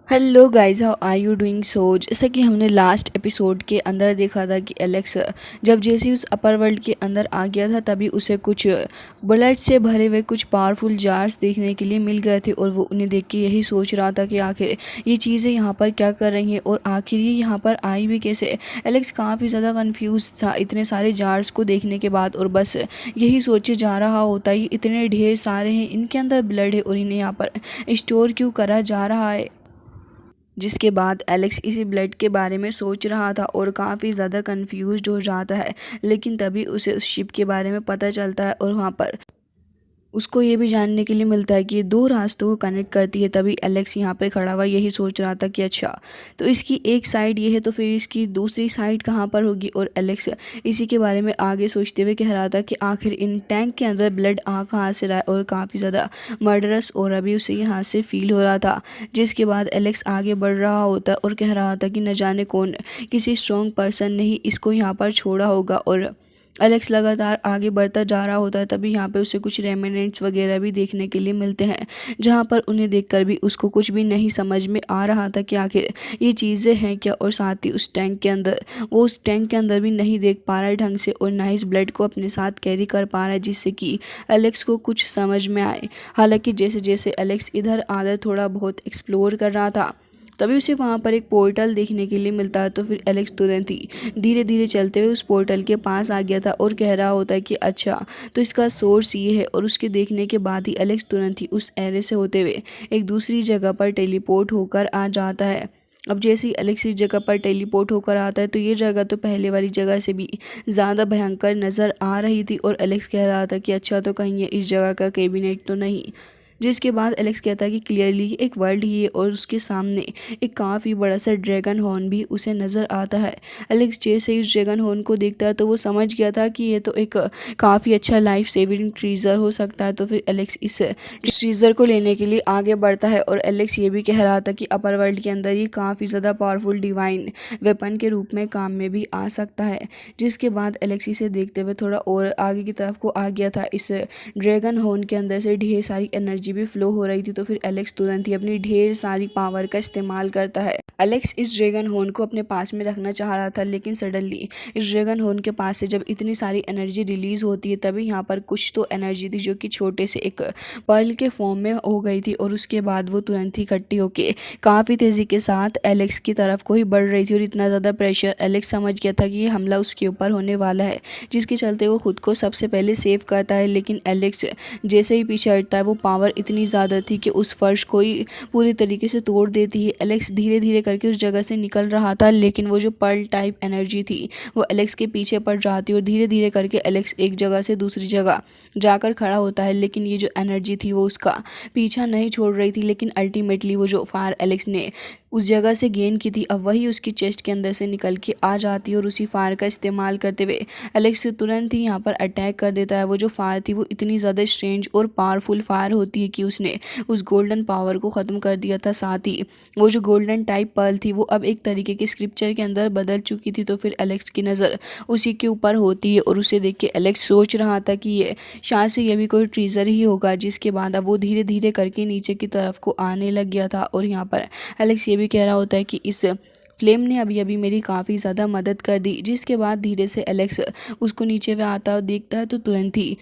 Hello guys, how are you doing? So जैसा कि हमने लास्ट एपिसोड के अंदर देखा था कि एलेक्स जब जैसे ही उस अपर वर्ल्ड के अंदर आ गया था तभी उसे कुछ ब्लड से भरे हुए कुछ पावरफुल जार्स देखने के लिए मिल गए थे और वो उन्हें देख के यही सोच रहा था कि आखिर ये चीज़ें यहाँ पर क्या कर रही हैं और आखिर ये यहाँ पर आई भी कैसे। एलेक्स काफ़ी ज़्यादा कन्फ्यूज था इतने सारे जार्स को देखने के बाद और बस यही सोचे जा रहा होता है इतने ढेर सारे हैं, इनके अंदर ब्लड है और इन्हें यहाँ पर स्टोर क्यों करा जा रहा है। जिसके बाद एलेक्स इसी ब्लड के बारे में सोच रहा था और काफ़ी ज़्यादा कंफ्यूज्ड हो जाता है। लेकिन तभी उसे उस शिप के बारे में पता चलता है और वहाँ पर उसको ये भी जानने के लिए मिलता है कि ये दो रास्तों को कनेक्ट करती है। तभी एलेक्स यहाँ पे खड़ा हुआ यही सोच रहा था कि अच्छा, तो इसकी एक साइड ये है तो फिर इसकी दूसरी साइड कहाँ पर होगी। और एलेक्स इसी के बारे में आगे सोचते हुए कह रहा था कि आखिर इन टैंक के अंदर ब्लड आ कहाँ से रहा है और काफ़ी ज़्यादा मर्डरस और अभी उसे यहाँ से फील हो रहा था। जिसके बाद एलेक्स आगे बढ़ रहा होता और कह रहा था कि न जाने कौन किसी स्ट्रॉन्ग पर्सन ने ही इसको यहाँ पर छोड़ा होगा। और एलेक्स लगातार आगे बढ़ता जा रहा होता है तभी यहाँ पे उसे कुछ रेमिनेंट्स वगैरह भी देखने के लिए मिलते हैं, जहाँ पर उन्हें देखकर भी उसको कुछ भी नहीं समझ में आ रहा था कि आखिर ये चीज़ें हैं क्या। और साथ ही उस टैंक के अंदर वो उस टैंक के अंदर भी नहीं देख पा रहा है ढंग से और ना इस ब्लड को अपने साथ कैरी कर पा रहा है जिससे कि एलेक्स को कुछ समझ में आए। हालांकि जैसे जैसे एलेक्स इधर आधर थोड़ा बहुत एक्सप्लोर कर रहा था तभी उसे वहाँ पर एक पोर्टल देखने के लिए मिलता है। तो फिर एलेक्स तुरंत ही धीरे धीरे चलते हुए उस पोर्टल के पास आ गया था और कह रहा होता है कि अच्छा, तो इसका सोर्स ये है। और उसके देखने के बाद ही एलेक्स तुरंत ही उस एरे से होते हुए एक दूसरी जगह पर टेलीपोर्ट होकर आ जाता है। अब जैसे ही एलेक्स इस जगह पर टेलीपोर्ट होकर आता है तो ये जगह तो पहले वाली जगह से भी ज़्यादा भयंकर नज़र आ रही थी और एलेक्स कह रहा था कि अच्छा, तो कहीं ये इस जगह का कैबिनेट तो नहीं। जिसके बाद एलेक्स कहता है कि क्लियरली एक वर्ल्ड ही है और उसके सामने एक काफ़ी बड़ा सा ड्रैगन हॉर्न भी उसे नज़र आता है। एलेक्स जैसे ही उस ड्रैगन हॉर्न को देखता है तो वो समझ गया था कि ये तो एक काफ़ी अच्छा लाइफ सेविंग ट्रीजर हो सकता है। तो फिर एलेक्स इस ट्रीजर को लेने के लिए आगे बढ़ता है और एलेक्स ये भी कह रहा था कि अपर वर्ल्ड के अंदर ये काफ़ी ज़्यादा पावरफुल डिवाइन वेपन के रूप में काम में भी आ सकता है। जिसके बाद एलेक्स इसे देखते हुए थोड़ा और आगे की तरफ को आ गया था। इस ड्रैगन हॉर्न के अंदर से ढेर सारी एनर्जी भी फ्लो हो रही थी तो फिर एलेक्स तुरंत ही अपनी ढेर सारी पावर का इस्तेमाल करता है। एलेक्स इस ड्रैगन हॉर्न को अपने पास में रखना चाह रहा था लेकिन सडनली इस ड्रैगन हॉर्न के पास से जब इतनी सारी एनर्जी रिलीज होती है तभी यहाँ पर कुछ तो एनर्जी थी जो कि छोटे से एक पर्ल के फॉर्म में हो गई थी और उसके बाद वो तुरंत ही इकट्ठी होके काफ़ी तेज़ी के साथ एलेक्स की तरफ को ही बढ़ रही थी। और इतना ज़्यादा प्रेशर एलेक्स समझ गया था कि ये हमला उसके ऊपर होने वाला है, जिसके चलते वो खुद को सबसे पहले सेव करता है। लेकिन एलेक्स जैसे ही पीछे हटता है वो पावर इतनी ज़्यादा थी कि उस फर्श को ही पूरी तरीके से तोड़ देती है। एलेक्स धीरे धीरे करके उस जगह से निकल रहा था लेकिन वो जो पर्ल टाइप एनर्जी थी वो एलेक्स के पीछे पड़ जाती और धीरे धीरे करके एलेक्स एक जगह से दूसरी जगह जाकर खड़ा होता है। लेकिन ये जो एनर्जी थी वो उसका पीछा नहीं छोड़ रही थी। लेकिन अल्टीमेटली वो जो फायर एलेक्स ने उस जगह से गेन की थी अब वही उसकी चेस्ट के अंदर से निकल के आ जाती है और उसी फायर का इस्तेमाल करते हुए एलेक्स तुरंत ही यहाँ पर अटैक कर देता है। वो जो फायर थी वो इतनी ज़्यादा स्ट्रेंज और पावरफुल फायर होती है कि उसने उस गोल्डन पावर को ख़त्म कर दिया था। साथ ही वो जो गोल्डन टाइप पर्ल थी वो अब एक तरीके के स्क्रिप्चर के अंदर बदल चुकी थी। तो फिर एलेक्स की नज़र उसी के ऊपर होती है और उसे देख के एलेक्स सोच रहा था कि ये शायद से ये भी कोई ट्रीजर ही होगा। जिसके बाद अब वो धीरे धीरे करके नीचे की तरफ को आने लग गया था और यहाँ पर एलेक्स ये भी कह रहा होता है कि इस फ्लेम ने अभी अभी मेरी काफ़ी ज़्यादा मदद कर दी। जिसके बाद धीरे से एलेक्स उसको नीचे में आता और देखता है तो तुरंत ही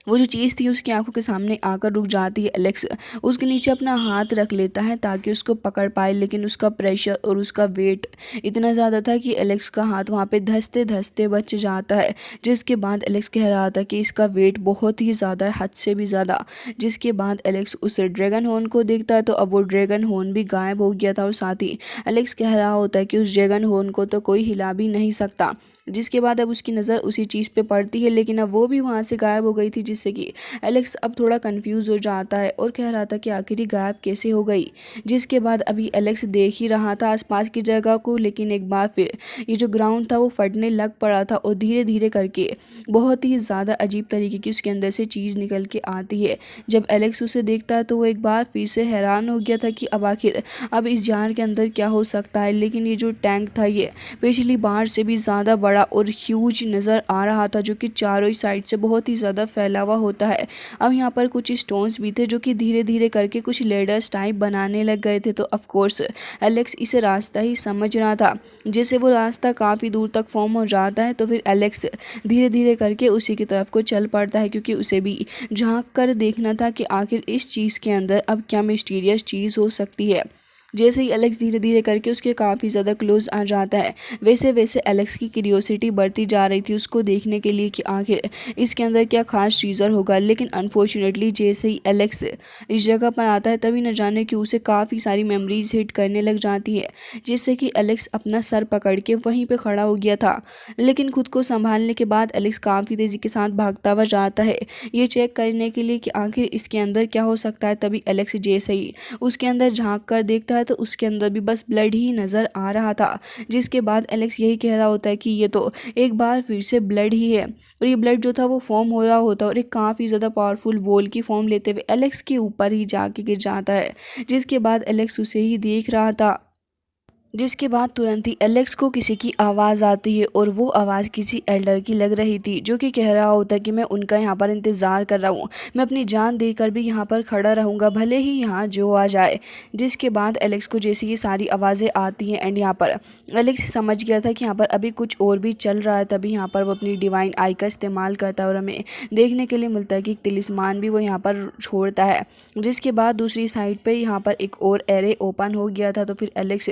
वो जो चीज़ थी उसकी आंखों के सामने आकर रुक जाती है। एलेक्स उसके नीचे अपना हाथ रख लेता है ताकि उसको पकड़ पाए लेकिन उसका प्रेशर और उसका वेट इतना ज़्यादा था कि एलेक्स का हाथ वहाँ पे धंसते धंसते बच जाता है। जिसके बाद एलेक्स कह रहा था कि इसका वेट बहुत ही ज़्यादा है, हद से भी ज़्यादा। जिसके बाद एलेक्स उस ड्रैगन हॉर्न को देखता है तो अब वो ड्रैगन हॉर्न भी गायब हो गया था और साथ ही एलेक्स कह रहा होता है कि उस ड्रैगन हॉर्न को तो कोई हिला भी नहीं सकता। जिसके बाद अब उसकी नज़र उसी चीज़ पे पड़ती है लेकिन अब वो भी वहाँ से गायब हो गई थी जिससे कि एलेक्स अब थोड़ा कंफ्यूज हो जाता है और कह रहा था कि आखिर ये गायब कैसे हो गई। जिसके बाद अभी एलेक्स देख ही रहा था आसपास की जगह को लेकिन एक बार फिर ये जो ग्राउंड था वो फटने लग पड़ा था और धीरे धीरे करके बहुत ही ज़्यादा अजीब तरीके की उसके अंदर से चीज़ निकल के आती है। जब एलेक्स उसे देखता है तो वो एक बार फिर से हैरान हो गया था कि अब आखिर अब इस जार के अंदर क्या हो सकता है। लेकिन ये जो टैंक था ये पिछली बार से भी ज़्यादा बड़ा बड़ा और ह्यूज नज़र आ रहा था, जो कि चारों ही साइड से बहुत ही ज़्यादा फैला हुआ होता है। अब यहाँ पर कुछ स्टोन्स भी थे जो कि धीरे धीरे करके कुछ लेडर्स टाइप बनाने लग गए थे। तो ऑफ कोर्स एलेक्स इसे रास्ता ही समझ रहा था। जैसे वो रास्ता काफ़ी दूर तक फॉर्म हो जाता है तो फिर एलेक्स धीरे धीरे करके उसी की तरफ को चल पड़ता है, क्योंकि उसे भी झांक कर देखना था कि आखिर इस चीज़ के अंदर अब क्या मिस्टीरियस चीज़ हो सकती है। जैसे ही एलेक्स धीरे धीरे करके उसके काफ़ी ज़्यादा क्लोज आ जाता है, वैसे वैसे एलेक्स की क्यूरियोसिटी बढ़ती जा रही थी उसको देखने के लिए कि आखिर इसके अंदर क्या खास चीज़र होगा। लेकिन अनफॉर्चुनेटली जैसे ही एलेक्स इस जगह पर आता है, तभी न जाने कि उसे काफ़ी सारी मेमोरीज हिट करने लग जाती है, जिससे कि एलेक्स अपना सर पकड़ के वहीं पर खड़ा हो गया था। लेकिन खुद को संभालने के बाद एलेक्स काफ़ी तेज़ी के साथ भागता हुआ जाता है, ये चेक करने के लिए कि आखिर इसके अंदर क्या हो सकता है। तभी एलेक्स जैसे ही उसके अंदर झांक कर देखता है तो उसके अंदर भी बस ब्लड ही नज़र आ रहा था, जिसके बाद एलेक्स यही कह रहा होता है कि ये तो एक बार फिर से ब्लड ही है। और ये ब्लड जो था वो फॉर्म हो रहा होता है और एक काफ़ी ज़्यादा पावरफुल बॉल की फॉर्म लेते हुए एलेक्स के ऊपर ही जाके गिर जाता है, जिसके बाद एलेक्स उसे ही देख रहा था। जिसके बाद तुरंत ही एलेक्स को किसी की आवाज़ आती है और वो आवाज़ किसी एल्डर की लग रही थी, जो कि कह रहा होता है कि मैं उनका यहाँ पर इंतज़ार कर रहा हूँ, मैं अपनी जान देकर भी यहाँ पर खड़ा रहूँगा, भले ही यहाँ जो आ जाए। जिसके बाद एलेक्स को जैसे ये सारी आवाज़ें आती हैं एंड यहाँ पर एलेक्स समझ गया था कि यहाँ पर अभी कुछ और भी चल रहा है। तभी यहाँ पर वो अपनी डिवाइन आई का इस्तेमाल करता है और हमें देखने के लिए मिलता है कि एक तिलिस्मान भी वो यहाँ पर छोड़ता है। जिसके बाद दूसरी साइड पर यहाँ पर एक और एरे ओपन हो गया था। तो फिर एलेक्स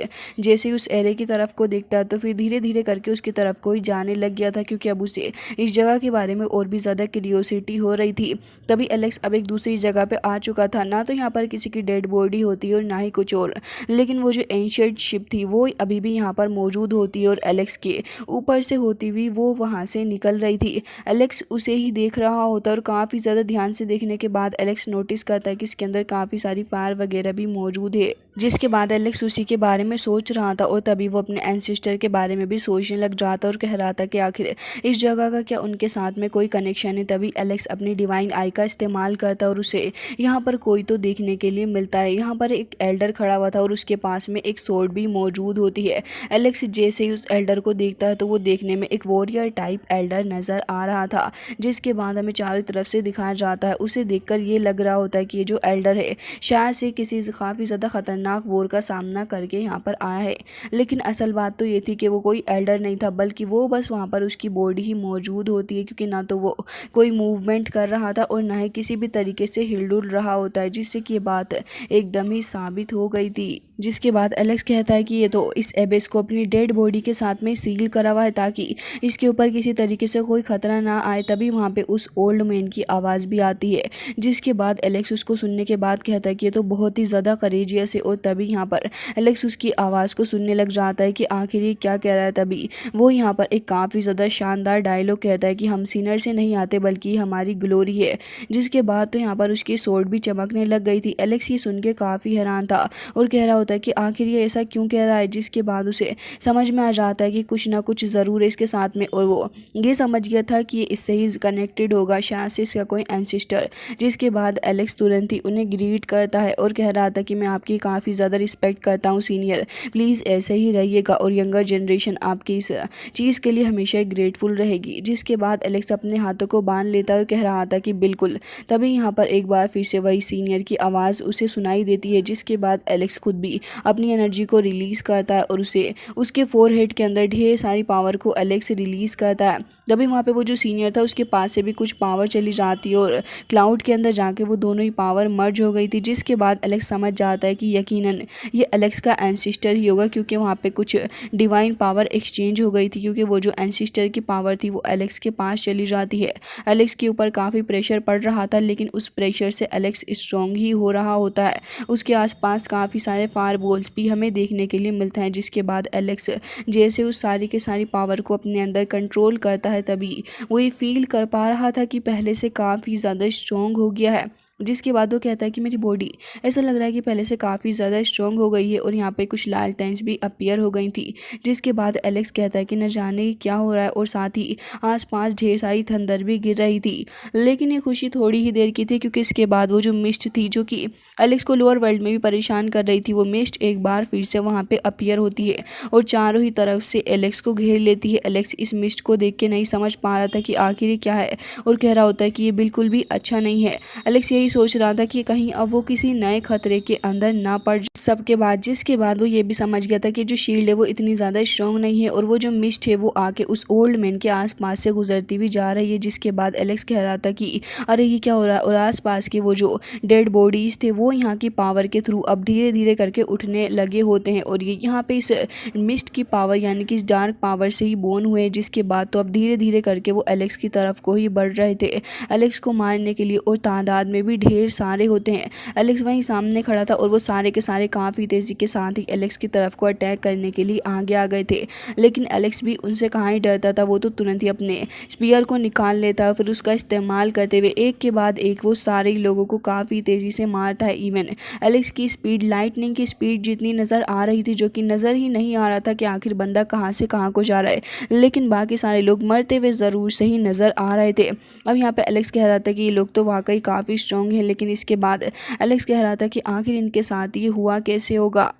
जैसे ही उस एरे की तरफ को देखता है तो फिर धीरे धीरे करके उसकी तरफ को ही जाने लग गया था, क्योंकि अब उसे इस जगह के बारे में और भी ज़्यादा क्यूरियोसिटी हो रही थी। तभी एलेक्स अब एक दूसरी जगह पे आ चुका था। ना तो यहाँ पर किसी की डेड बॉडी होती है और ना ही कुछ और, लेकिन वो जो एंशिएंट शिप थी वो अभी भी यहाँ पर मौजूद होती है और एलेक्स के ऊपर से होती हुई वो वहाँ से निकल रही थी। एलेक्स उसे ही देख रहा होता है और काफ़ी ज़्यादा ध्यान से देखने के बाद एलेक्स नोटिस करता है कि इसके अंदर काफ़ी सारी फायर वगैरह भी मौजूद है। जिसके बाद एलेक्स उसी के बारे में सोच रहा था और तभी वो अपने एंसेस्टर के बारे में भी सोचने लग जाता और कह रहा था कि आखिर इस जगह का क्या उनके साथ में कोई कनेक्शन है। तभी एलेक्स अपनी डिवाइन आई का इस्तेमाल करता और उसे यहाँ पर कोई तो देखने के लिए मिलता है। यहाँ पर एक एल्डर खड़ा हुआ था और उसके पास में एक सोर्ड भी मौजूद होती है। एलेक्स जैसे ही उस एल्डर को देखता है तो वो देखने में एक वॉरियर टाइप एल्डर नज़र आ रहा था। जिसके बाद हमें चारों तरफ से दिखाया जाता है, उसे देखकर ये लग रहा होता है कि ये जो एल्डर है शायद से किसी काफ़ी ज़्यादा खतरनाक वॉर का सामना करके यहाँ पर आया है। लेकिन असल बात तो ये थी कि वो कोई एल्डर नहीं था, बल्कि वो बस वहाँ पर उसकी बॉडी ही मौजूद होती है, क्योंकि ना तो वो कोई मूवमेंट कर रहा था और ना ही किसी भी तरीके से हिलडुल रहा होता है, जिससे कि ये बात एकदम ही साबित हो गई थी। जिसके बाद एलेक्स कहता है कि ये तो इस एबेस को अपनी डेड बॉडी के साथ में सील करा हुआ है ताकि इसके ऊपर किसी तरीके से कोई खतरा ना आए। तभी वहाँ पे उस ओल्ड मैन की आवाज़ भी आती है। जिसके बाद एलेक्स उसको सुनने के बाद कहता है कि ये तो बहुत ही ज़्यादा करेजियस है और तभी यहाँ पर एलेक्स उसकी आवाज़ को सुनने लग जाता है कि आखिर ये क्या कह रहा है। तभी वो यहाँ पर एक काफ़ी ज़्यादा शानदार डायलॉग कहता है कि हम सिनर से नहीं आते बल्कि हमारी ग्लोरी है। जिसके बाद तो यहाँ पर उसकी स्वॉर्ड भी चमकने लग गई थी। एलेक्स ये सुन के काफ़ी हैरान था और कह रहा होता है कि आखिर ये ऐसा क्यों कह रहा है। जिसके बाद उसे समझ में आ जाता है कि कुछ ना कुछ ज़रूर है इसके साथ में, और वो ये समझ गया था कि ये इससे ही कनेक्टेड होगा, शायद से इसका कोई एंसेस्टर। जिसके बाद एलेक्स तुरंत ही उन्हें ग्रीट करता है और कह रहा था कि मैं आपकी काफ़ी ज़्यादा रिस्पेक्ट करता हूँ सीनियर, प्लीज़ ऐसे ही रहिएगा और यंगर जनरेशन आपकी इस चीज़ के लिए हमेशा ग्रेटफुल रहेगी। जिसके बाद एलेक्स अपने हाथों को बांध लेता है और कह रहा था कि बिल्कुल। तभी यहाँ पर एक बार फिर से वही सीनियर की आवाज़ उसे सुनाई देती है। जिसके बाद एलेक्स खुद भी अपनी एनर्जी को रिलीज़ करता है और उसे उसके फोरहेड के अंदर ढेर सारी पावर को एलेक्स रिलीज़ करता है। तभी वहाँ पे वो जो सीनियर था उसके पास से भी कुछ पावर चली जाती है और क्लाउड के अंदर जाके वो दोनों ही पावर मर्ज हो गई थी। जिसके बाद एलेक्स समझ जाता है कि यकीनन ये एलेक्स का एंसेस्टर ही होगा, क्योंकि वहाँ पे कुछ डिवाइन पावर एक्सचेंज हो गई थी, क्योंकि वो जो एंसेस्टर की पावर थी वो एलेक्स के पास चली जाती है। एलेक्स के ऊपर काफ़ी प्रेशर पड़ रहा था, लेकिन उस प्रेशर से एलेक्स स्ट्रॉन्ग ही हो रहा होता है। उसके आसपास काफ़ी सारे फायर बॉल्स भी हमें देखने के लिए मिलते हैं। जिसके बाद एलेक्स जैसे उस सारी के सारी पावर को अपने अंदर कंट्रोल करता है, तभी वो ये फील कर पा रहा था कि पहले से काफ़ी ज़्यादा स्ट्रॉन्ग हो गया है। जिसके बाद वो कहता है कि मेरी बॉडी ऐसा लग रहा है कि पहले से काफ़ी ज़्यादा स्ट्रॉन्ग हो गई है और यहाँ पे कुछ लालटेन्स भी अपीयर हो गई थी। जिसके बाद एलेक्स कहता है कि न जाने क्या हो रहा है और साथ ही आसपास ढेर सारी थंडर भी गिर रही थी। लेकिन ये खुशी थोड़ी ही देर की थी, क्योंकि इसके बाद वो जो मिस्ट थी जो कि एलेक्स को लोअर वर्ल्ड में भी परेशान कर रही थी, वो मिस्ट एक बार फिर से वहाँ पे अपीयर होती है और चारों ही तरफ से एलेक्स को घेर लेती है। एलेक्स इस मिस्ट को देख के नहीं समझ पा रहा था कि आखिर ये क्या है और कह रहा होता है कि ये बिल्कुल भी अच्छा नहीं है। एलेक्स यही सोच रहा था कि कहीं अब वो किसी नए खतरे के अंदर ना पड़ जाए। सबके बाद जिसके बाद वो ये भी समझ गया था कि जो शील्ड है वो इतनी ज़्यादा स्ट्रॉन्ग नहीं है और वो जो मिस्ट है वो आके उस ओल्ड मैन के आसपास से गुजरती भी जा रही है। जिसके बाद एलेक्स कह रहा था कि अरे ये क्या हो रहा है, और आसपास के वो जो डेड बॉडीज़ थे वो यहाँ की पावर के थ्रू अब धीरे धीरे करके उठने लगे होते हैं और ये यहाँ पे इस मिस्ट की पावर यानी कि इस डार्क पावर से ही बोर्न हुए। जिसके बाद तो अब धीरे धीरे करके वो एलेक्स की तरफ को ही बढ़ रहे थे, एलेक्स को मारने के लिए, और तादाद में भी ढेर सारे होते हैं। एलेक्स वहीं सामने खड़ा था और वो सारे के सारे काफ़ी तेज़ी के साथ ही एलेक्स की तरफ को अटैक करने के लिए आगे आ गए थे। लेकिन एलेक्स भी उनसे कहाँ ही डरता था, वो तो तुरंत ही अपने स्पीयर को निकाल लेता फिर उसका इस्तेमाल करते हुए एक के बाद एक वो सारे ही लोगों को काफ़ी तेज़ी से मारता है। इवन एलेक्स की स्पीड लाइटनिंग की स्पीड जितनी नज़र आ रही थी, जो कि नज़र ही नहीं आ रहा था कि आखिर बंदा कहाँ से कहाँ को जा रहा है, लेकिन बाकी सारे लोग मरते हुए ज़रूर से ही नज़र आ रहे थे। अब यहाँ पे एलेक्स कह रहा था कि ये लोग तो वाकई काफ़ी स्ट्रॉन्ग हैं, लेकिन इसके बाद एलेक्स कह रहा था कि आखिर इनके साथ ये हुआ कैसे होगा।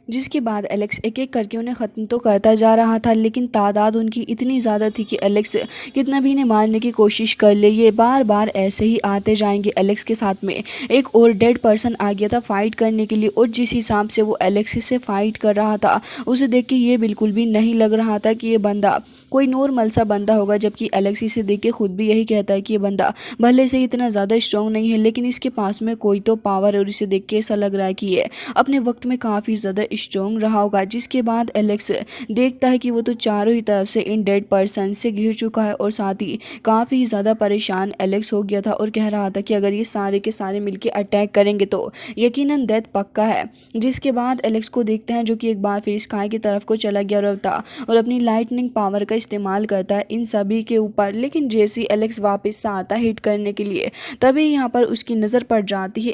जिसके बाद एलेक्स एक एक करके उन्हें ख़त्म तो करता जा रहा था, लेकिन तादाद उनकी इतनी ज़्यादा थी कि एलेक्स कितना भी इन्हें मारने की कोशिश कर ले, ये बार बार ऐसे ही आते जाएंगे। एलेक्स के साथ में एक और डेड पर्सन आ गया था फाइट करने के लिए, और जिस हिसाब से वो एलेक्स से फाइट कर रहा था उसे देख के ये बिल्कुल भी नहीं लग रहा था कि ये बंदा कोई नॉर्मल सा बंदा होगा, जबकि एलेक्स इसे देख के खुद भी यही कहता है कि ये बंदा भले से इतना ज़्यादा स्ट्रॉन्ग नहीं है, लेकिन इसके पास में कोई तो पावर है और इसे देख के ऐसा लग रहा है कि ये अपने वक्त में काफ़ी ज़्यादा स्ट्रॉन्ग रहा होगा। जिसके बाद एलेक्स देखता है कि वो तो चारों ही तरफ से इन डेड पर्सन से घिर चुका है और साथ ही काफ़ी ज़्यादा परेशान एलेक्स हो गया था और कह रहा था कि अगर ये सारे के सारे मिलकर अटैक करेंगे तो यकीनन डेथ पक्का है। जिसके बाद एलेक्स को देखते हैं जो कि एक बार फिर स्काई की तरफ को चला गया रहता और अपनी लाइटनिंग पावर का इस्तेमाल करता है इन सभी के ऊपर। लेकिन जैसे ही एलेक्स वापस से आता है हिट करने के लिए, तभी यहाँ पर उसकी नज़र पड़ जाती है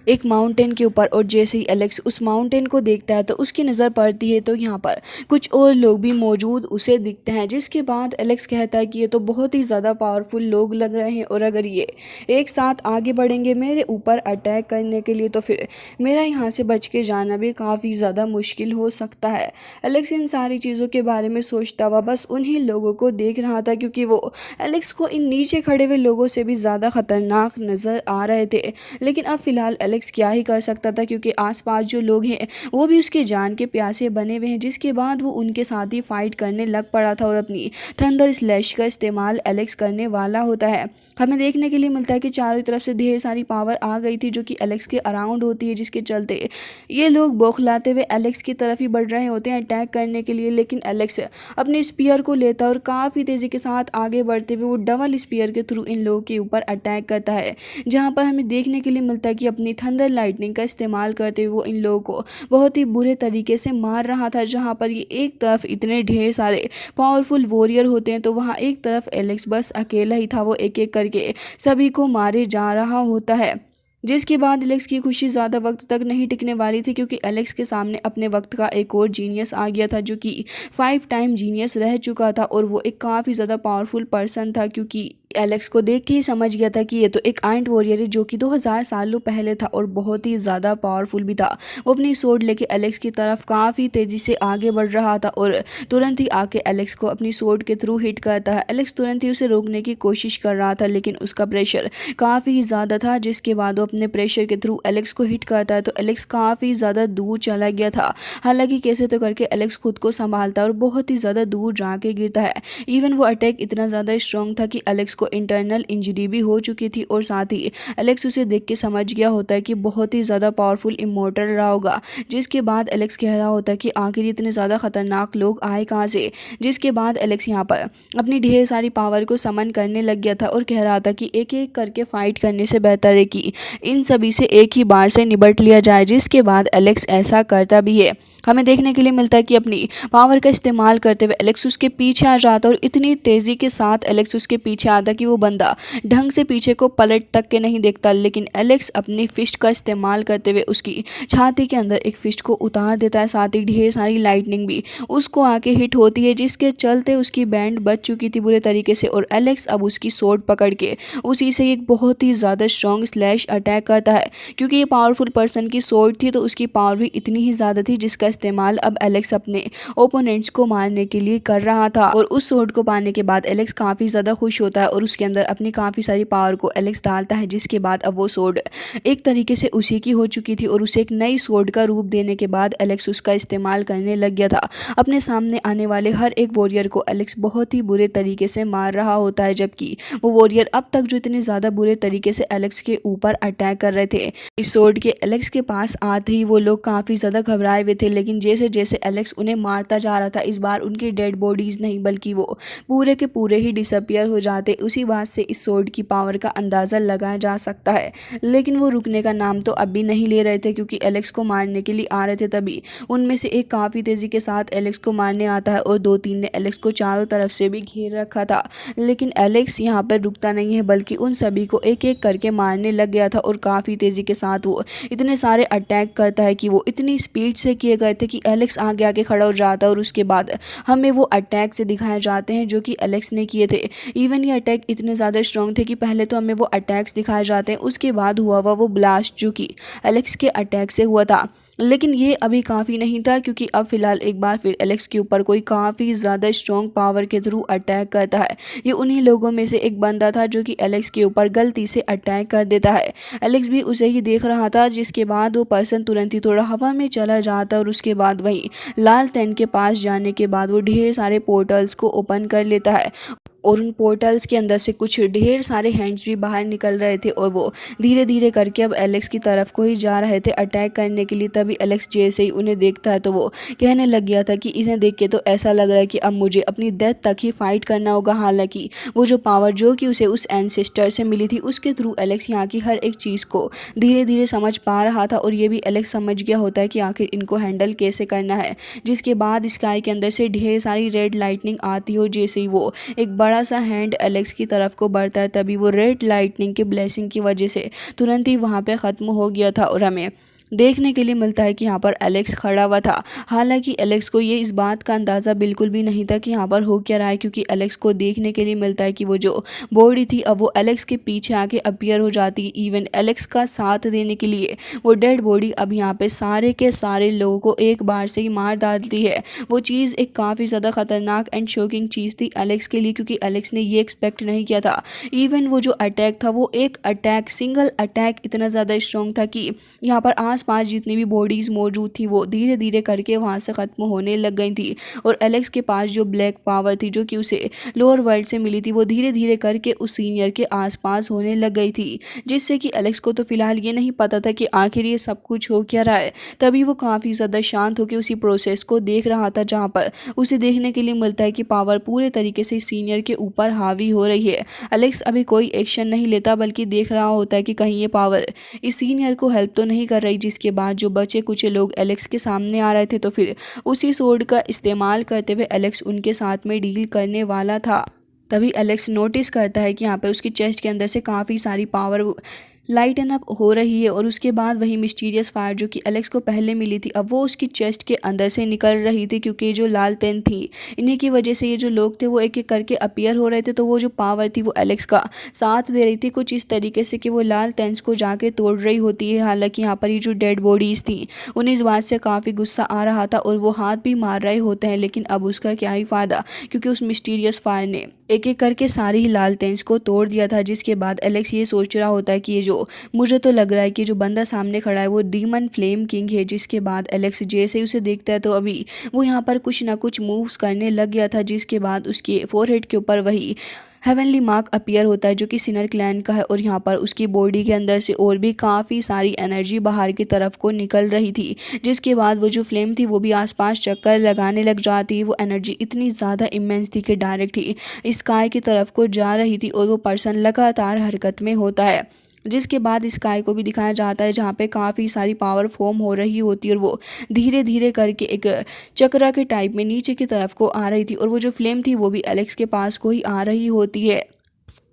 एक माउंटेन के ऊपर, और जैसे ही एलेक्स उस माउंटेन को देखता है तो उसकी नज़र पड़ती है तो यहाँ पर कुछ और लोग भी मौजूद उसे दिखते हैं। जिसके बाद एलेक्स कहता है कि ये तो बहुत ही ज़्यादा पावरफुल लोग लग रहे हैं और अगर ये एक साथ आगे बढ़ेंगे मेरे ऊपर अटैक करने के लिए तो फिर मेरा यहाँ से बच के जाना भी काफ़ी ज़्यादा मुश्किल हो सकता है। एलेक्स इन सारी चीज़ों के बारे में सोचता हुआ बस उन्हीं लोगों को देख रहा था, क्योंकि वो एलेक्स को इन नीचे खड़े हुए लोगों से भी ज़्यादा ख़तरनाक नज़र आ रहे थे। लेकिन अब फ़िलहाल एलेक्स क्या ही कर सकता था, क्योंकि आसपास जो लोग हैं वो भी उसके जान के प्यासे बने हुए हैं। जिसके बाद वो उनके साथ ही फाइट करने लग पड़ा था और अपनी थंडर स्लैश का इस्तेमाल एलेक्स करने वाला होता है। हमें देखने के लिए मिलता है कि चारों तरफ से ढेर सारी पावर आ गई थी जो कि एलेक्स के अराउंड होती है, जिसके चलते ये लोग बौखलाते हुए एलेक्स की तरफ ही बढ़ रहे होते हैं अटैक करने के लिए। लेकिन एलेक्स अपने स्पीयर को लेता है और काफ़ी तेज़ी के साथ आगे बढ़ते हुए वो डबल स्पीयर के थ्रू इन लोगों के ऊपर अटैक करता है, जहाँ पर हमें देखने के लिए मिलता है कि अपनी थंडर लाइटनिंग का इस्तेमाल करते हुए वो इन लोगों को बहुत ही बुरे तरीके से मार रहा था। जहाँ पर ये एक तरफ इतने ढेर सारे पावरफुल वॉरियर होते हैं तो वहाँ एक तरफ एलेक्स बस अकेला ही था, वो एक एक करके सभी को मारे जा रहा होता है। जिसके बाद एलेक्स की खुशी ज़्यादा वक्त तक नहीं टिकने वाली थी, क्योंकि एलेक्स के सामने अपने वक्त का एक और जीनियस आ गया था जो कि 5 टाइम जीनियस रह चुका था और वो एक काफ़ी ज़्यादा पावरफुल पर्सन था, क्योंकि एलेक्स को देख के ही समझ गया था कि ये तो एक आयरन वॉरियर है जो कि 2000 सालों पहले था और बहुत ही ज़्यादा पावरफुल भी था। वो अपनी स्वॉर्ड लेके एलेक्स की तरफ काफ़ी तेज़ी से आगे बढ़ रहा था और तुरंत ही आके एलेक्स को अपनी स्वॉर्ड के थ्रू हिट करता है। एलेक्स तुरंत ही उसे रोकने की कोशिश कर रहा था, लेकिन उसका प्रेशर काफ़ी ज़्यादा था। जिसके बाद वो अपने प्रेशर के थ्रू एलेक्स को हिट करता है तो एलेक्स काफ़ी ज़्यादा दूर चला गया था। हालांकि कैसे तो करके एलेक्स खुद को संभालता है और बहुत ही ज़्यादा दूर जाके गिरता है। इवन वो अटैक इतना ज़्यादा स्ट्रॉन्ग था कि एलेक्स को इंटरनल इंजरी भी हो चुकी थी और साथ ही एलेक्स उसे देख के समझ गया होता है कि बहुत ही ज़्यादा पावरफुल इमॉर्टल रहा होगा। जिसके बाद एलेक्स कह रहा होता है कि आखिर इतने ज़्यादा खतरनाक लोग आए कहाँ से। जिसके बाद एलेक्स यहाँ पर अपनी ढेर सारी पावर को समन करने लग गया था और कह रहा था कि एक एक करके फाइट करने से बेहतर है कि इन सभी से एक ही बार से निपट लिया जाए। जिसके बाद एलेक्स ऐसा करता भी है। हमें देखने के लिए मिलता है कि अपनी पावर का इस्तेमाल करते हुए एलेक्स उसके पीछे आ जाता है और इतनी तेज़ी के साथ एलेक्स उसके पीछे आता था कि वो बंदा ढंग से पीछे को पलट तक के नहीं देखता, लेकिन एलेक्स अपनी फिस्ट का इस्तेमाल करते हुए उसकी छाती के अंदर एक फिस्ट को उतार देता है। साथ ही ढेर सारी लाइटनिंग भी उसको आके हिट होती है, जिसके चलते उसकी बैंड बच चुकी थी बुरे तरीके से और एलेक्स अब उसकी स्वॉर्ड पकड़ के उसी से एक बहुत ही ज़्यादा स्ट्रॉन्ग स्लैश अटैक करता है। क्योंकि ये पावरफुल पर्सन की स्वॉर्ड थी तो उसकी पावर भी इतनी ही ज़्यादा थी, जिसका इस्तेमाल अब एलेक्स अपने ओपोनेंट्स को मारने के लिए कर रहा था। और उस स्वॉर्ड को पाने के बाद एलेक्स काफ़ी ज़्यादा खुश होता है और उसके अंदर अपनी काफ़ी सारी पावर को एलेक्स डालता है, जिसके बाद अब वो स्वॉर्ड एक तरीके से उसी की हो चुकी थी और उसे एक नई स्वॉर्ड का रूप देने के बाद एलेक्स उसका इस्तेमाल करने लग गया था। अपने सामने आने वाले हर एक वॉरियर को एलेक्स बहुत ही बुरे तरीके से मार रहा होता है, जबकि वो वॉरियर अब तक जो इतने ज़्यादा बुरे तरीके से एलेक्स के ऊपर अटैक कर रहे थे, इस स्वॉर्ड के एलेक्स के पास आते ही वो लोग काफ़ी ज़्यादा घबराए हुए थे। लेकिन जैसे जैसे एलेक्स उन्हें मारता जा रहा था, इस बार उनकी डेड बॉडीज़ नहीं बल्कि वो पूरे के पूरे ही डिसअपियर हो जाते। उसी बात से इस स्वॉर्ड की पावर का अंदाज़ा लगाया जा सकता है। लेकिन वो रुकने का नाम तो अब भी नहीं ले रहे थे, क्योंकि एलेक्स को मारने के लिए आ रहे थे। तभी उनमें से एक काफ़ी तेज़ी के साथ एलेक्स को मारने आता है और 2-3 ने एलेक्स को चारों तरफ से भी घेर रखा था। लेकिन एलेक्स यहाँ पर रुकता नहीं है, बल्कि उन सभी को एक एक करके मारने लग गया था और काफ़ी तेज़ी के साथ वो इतने सारे अटैक करता है कि वो इतनी स्पीड से किए गए थे कि एलेक्स आगे आके खड़ा हो जाता है और उसके बाद हमें वो अटैक से दिखाए जाते हैं जो कि एलेक्स ने किए थे। इवन ये अटैक इतने ज़्यादा स्ट्रॉन्ग थे कि पहले तो हमें वो अटैक्स दिखाए जाते हैं, उसके बाद हुआ वो ब्लास्ट जो कि एलेक्स के अटैक से हुआ था। लेकिन ये अभी काफ़ी नहीं था, क्योंकि अब फिलहाल एक बार फिर एलेक्स के ऊपर कोई काफ़ी ज़्यादा स्ट्रॉन्ग पावर के थ्रू अटैक करता है। ये उन्हीं लोगों में से एक बंदा था जो कि एलेक्स के ऊपर गलती से अटैक कर देता है। एलेक्स भी उसे ही देख रहा था, जिसके बाद वो पर्सन तुरंत ही थोड़ा हवा में चला जाता है और उसके बाद वहीं लाल टेंट के पास जाने के बाद वो ढेर सारे पोर्टल्स को ओपन कर लेता है और उन पोर्टल्स के अंदर से कुछ ढेर सारे हैंड्स भी बाहर निकल रहे थे और वो धीरे धीरे करके अब एलेक्स की तरफ को ही जा रहे थे अटैक करने के लिए। तभी एलेक्स जैसे ही उन्हें देखता है तो वो कहने लग गया था कि इन्हें देख के तो ऐसा लग रहा है कि अब मुझे अपनी डेथ तक ही फाइट करना होगा। हालांकि वो जो पावर जो कि उसे उस एंसेस्टर से मिली थी, उसके थ्रू एलेक्स यहाँ की हर एक चीज़ को धीरे धीरे समझ पा रहा था और ये भी एलेक्स समझ गया होता है कि आखिर इनको हैंडल कैसे करना है। जिसके बाद स्काई के अंदर से ढेर सारी रेड लाइटनिंग आती हो, जैसे ही वो एक बड़ा सा हैंड एलेक्स की तरफ को बढ़ता है, तभी वो रेड लाइटनिंग के ब्लेसिंग की वजह से तुरंत ही वहाँ पे ख़त्म हो गया था और हमें देखने के लिए मिलता है कि यहाँ पर एलेक्स खड़ा हुआ था। हालांकि एलेक्स को ये इस बात का अंदाज़ा बिल्कुल भी नहीं था कि यहाँ पर हो क्या रहा है, क्योंकि एलेक्स को देखने के लिए मिलता है कि वो जो बॉडी थी अब वो एलेक्स के पीछे आके अपीयर हो जाती है। इवन एलेक्स का साथ देने के लिए वो डेड बॉडी अब यहाँ पे सारे के सारे लोगों को एक बार से ही मार डालती है। वो चीज़ एक काफ़ी ज़्यादा खतरनाक एंड शॉकिंग चीज़ थी एलेक्स के लिए, क्योंकि एलेक्स ने ये एक्सपेक्ट नहीं किया था। इवन वो जो अटैक था वो एक अटैक सिंगल अटैक इतना ज़्यादा स्ट्रॉन्ग था कि यहाँ पर आसपास जितनी भी बॉडीज़ मौजूद थी वो धीरे धीरे करके वहाँ से ख़त्म होने लग गई थी। और एलेक्स के पास जो ब्लैक पावर थी जो कि उसे लोअर वर्ल्ड से मिली थी, वो धीरे धीरे करके उस सीनियर के आसपास होने लग गई थी, जिससे कि एलेक्स को तो फिलहाल ये नहीं पता था कि आखिर ये सब कुछ हो क्या रहा है। तभी वो काफ़ी ज़्यादा शांत होकर उसी प्रोसेस को देख रहा था, जहाँ पर उसे देखने के लिए मिलता है कि पावर पूरे तरीके से सीनियर के ऊपर हावी हो रही है। एलेक्स अभी कोई एक्शन नहीं लेता, बल्कि देख रहा होता है कि कहीं ये पावर इस सीनियर को हेल्प तो नहीं कर रही। जिसके बाद जो बचे कुछ लोग एलेक्स के सामने आ रहे थे, तो फिर उसी स्वॉर्ड का इस्तेमाल करते हुए एलेक्स उनके साथ में डील करने वाला था। तभी एलेक्स नोटिस करता है कि यहाँ पे उसकी चेस्ट के अंदर से काफ़ी सारी पावर लाइटन अप हो रही है और उसके बाद वही मिस्टीरियस फायर जो कि एलेक्स को पहले मिली थी अब वो उसकी चेस्ट के अंदर से निकल रही थी, क्योंकि जो लाल टेन थी इन्हीं की वजह से ये जो लोग थे वो एक एक करके अपीयर हो रहे थे। तो वो जो पावर थी वो एलेक्स का साथ दे रही थी कुछ इस तरीके से कि वो लाल टेंस को जाके तोड़ रही होती है। हालांकि यहाँ पर ये जो डेड बॉडीज़ थी उन्हें इस बात से काफ़ी गुस्सा आ रहा था और वो हाथ भी मार रहे होते हैं, लेकिन अब उसका क्या ही फ़ायदा, क्योंकि उस मिस्टीरियस फायर ने एक एक करके सारी ही लाल टेंस को तोड़ दिया था। जिसके बाद एलेक्स ये सोच रहा होता है कि ये जो मुझे तो लग रहा है कि जो बंदा सामने खड़ा है वो डीमन फ्लेम किंग है। जिसके बाद एलेक्स जैसे ही उसे देखता है तो अभी वो यहाँ पर कुछ ना कुछ मूव्स करने लग गया था। जिसके बाद उसके फोरहेड के ऊपर वही हेवनली मार्क अपीयर होता है जो कि सिनर क्लैन का है और यहाँ पर उसकी बॉडी के अंदर से और भी काफ़ी सारी एनर्जी बाहर की तरफ को निकल रही थी। जिसके बाद वो जो फ्लेम थी वो भी आसपास चक्कर लगाने लग जाती है। वो एनर्जी इतनी ज़्यादा इमेंस थी कि डायरेक्ट ही स्काई की तरफ को जा रही थी और वो पर्सन लगातार हरकत में होता है। जिसके बाद स्काई को भी दिखाया जाता है जहाँ पे काफ़ी सारी पावर फॉर्म हो रही होती है और वो धीरे धीरे करके एक चक्रा के टाइप में नीचे की तरफ को आ रही थी और वो जो फ्लेम थी वो भी एलेक्स के पास को ही आ रही होती है।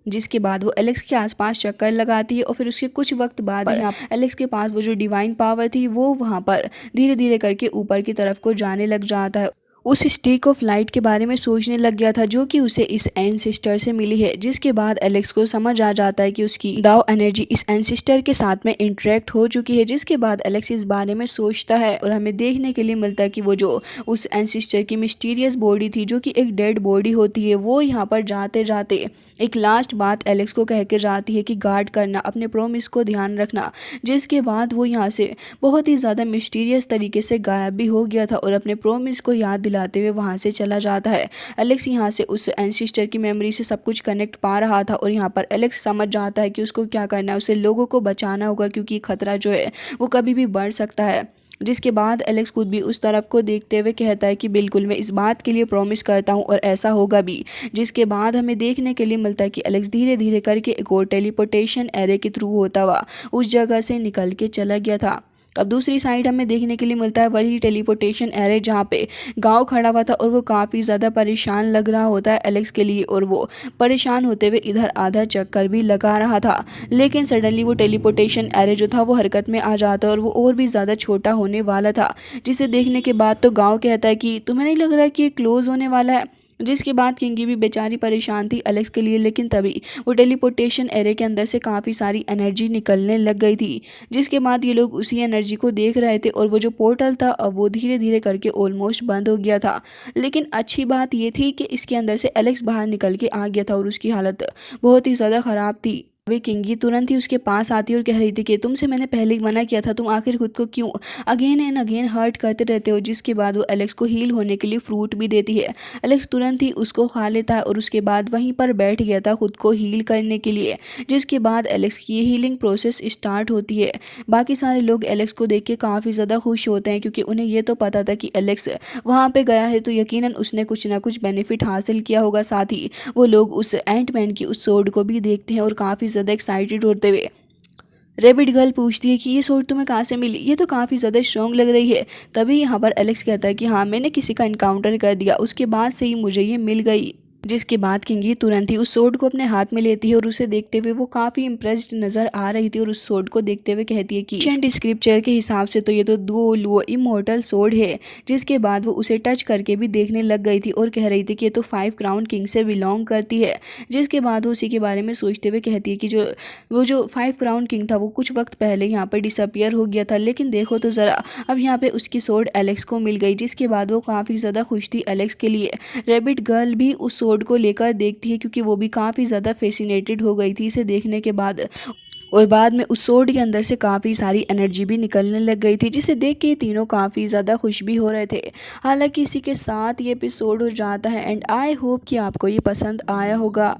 जिसके बाद वो एलेक्स के आसपास चक्कर लगाती है और फिर उसके कुछ वक्त बाद यहाँ एलेक्स के पास वो जो डिवाइन पावर थी वो वहाँ पर धीरे धीरे करके ऊपर की तरफ को जाने लग जाता है। उस स्टिक ऑफ लाइट के बारे में सोचने लग गया था जो कि उसे इस एंसिस्टर से मिली है, जिसके बाद एलेक्स को समझ आ जाता है कि उसकी दाव एनर्जी इस एंसिस्टर के साथ में इंटरेक्ट हो चुकी है। जिसके बाद एलेक्स इस बारे में सोचता है और हमें देखने के लिए मिलता है कि वो जो उस एंसिस्टर की मिस्टीरियस बॉडी थी जो कि एक डेड बॉडी होती है, वो यहाँ पर जाते जाते एक लास्ट बात एलेक्स को कह के जाती है कि गार्ड करना, अपने प्रॉमिस को ध्यान रखना। जिसके बाद वो यहाँ से बहुत ही ज़्यादा मिस्टीरियस तरीके से गायब भी हो गया था और अपने प्रॉमिस को याद दिलाते हुए वहाँ से चला जाता है। एलेक्स यहाँ से उस एंसिस्टर की मेमोरी से सब कुछ कनेक्ट पा रहा था और यहाँ पर एलेक्स समझ जाता है कि उसको क्या करना है, उसे लोगों को बचाना होगा क्योंकि खतरा जो है वो कभी भी बढ़ सकता है। जिसके बाद एलेक्स खुद भी उस तरफ को देखते हुए कहता है कि बिल्कुल मैं इस बात के लिए प्रॉमिस करता हूँ और ऐसा होगा भी। जिसके बाद हमें देखने के लिए मिलता है कि एलेक्स धीरे धीरे करके एक और टेलीपोर्टेशन एरे के थ्रू होता हुआ उस जगह से निकल के चला गया था। अब दूसरी साइड हमें देखने के लिए मिलता है वही टेलीपोर्टेशन एरे जहाँ पे गांव खड़ा हुआ था और वो काफ़ी ज़्यादा परेशान लग रहा होता है एलेक्स के लिए और वो परेशान होते हुए इधर आधा चक्कर भी लगा रहा था। लेकिन सडनली वो टेलीपोर्टेशन एरे जो था वो हरकत में आ जाता है और वो और भी ज़्यादा छोटा होने वाला था, जिसे देखने के बाद तो गाँव कहता है कि तुम्हें नहीं लग रहा है कि ये क्लोज होने वाला है। जिसके बाद किंगी भी बेचारी परेशान थी एलेक्स के लिए, लेकिन तभी वो टेलीपोर्टेशन एरे के अंदर से काफ़ी सारी एनर्जी निकलने लग गई थी। जिसके बाद ये लोग उसी एनर्जी को देख रहे थे और वो जो पोर्टल था अब वो धीरे धीरे करके ऑलमोस्ट बंद हो गया था। लेकिन अच्छी बात ये थी कि इसके अंदर से एलेक्स बाहर निकल के आ गया था और उसकी हालत बहुत ही ज़्यादा ख़राब थी। अभी किंगी तुरंत ही उसके पास आती और कह रही थी कि तुमसे मैंने पहले ही मना किया था, तुम आखिर खुद को क्यों अगेन एंड अगेन हर्ट करते रहते हो। जिसके बाद वो एलेक्स को हील होने के लिए फ्रूट भी देती है। एलेक्स तुरंत ही उसको खा लेता है और उसके बाद वहीं पर बैठ गया था खुद को हील करने के लिए। जिसके बाद एलेक्स की ये हीलिंग प्रोसेस स्टार्ट होती है। बाकी सारे लोग एलेक्स को देख के काफ़ी ज़्यादा खुश होते हैं क्योंकि उन्हें ये तो पता था कि एलेक्स वहाँ पे गया है तो यकीनन उसने कुछ ना कुछ बेनिफिट हासिल किया होगा। साथ ही वो लोग उस एंटमैन की उस सोर्ड को भी देखते हैं और काफ़ी ज़्यादा एक्साइटेड होते हुए रेबिट गर्ल पूछती है कि ये सोर्ड तुम्हें कहाँ से मिली, ये तो काफ़ी ज़्यादा स्ट्रॉन्ग लग रही है। तभी यहाँ पर एलेक्स कहता है कि हाँ मैंने किसी का इनकाउंटर कर दिया, उसके बाद से ही मुझे ये मिल गई। जिसके बाद किंगी तुरंत ही उस सोर्ड को अपने हाथ में लेती है और उसे देखते हुए वो काफ़ी इम्प्रेस्ड नज़र आ रही थी और उस सोर्ड को देखते हुए कहती है कि एंशिएंट स्क्रिप्चर के हिसाब से तो ये तो दुओ इमॉर्टल सोर्ड है। जिसके बाद वो उसे टच करके भी देखने लग गई थी और कह रही थी कि ये तो 5 क्राउन किंग से बिलोंग करती है। जिसके बाद वो उसी के बारे में सोचते हुए कहती है कि वो जो 5 क्राउन किंग था वो कुछ वक्त पहले यहाँ पर डिसअपियर हो गया था, लेकिन देखो तो ज़रा अब यहाँ पे उसकी सोर्ड एलेक्स को मिल गई। जिसके बाद वो काफ़ी ज़्यादा खुश थी एलेक्स के लिए। रेबिट गर्ल भी उस सोर्ड को लेकर देखती है क्योंकि वो भी काफ़ी ज़्यादा फैसिनेटेड हो गई थी इसे देखने के बाद। और बाद में उस सोर्ड के अंदर से काफ़ी सारी एनर्जी भी निकलने लग गई थी, जिसे देख के ये तीनों काफ़ी ज़्यादा खुश भी हो रहे थे। हालांकि इसी के साथ ये एपिसोड हो जाता है एंड आई होप कि आपको ये पसंद आया होगा।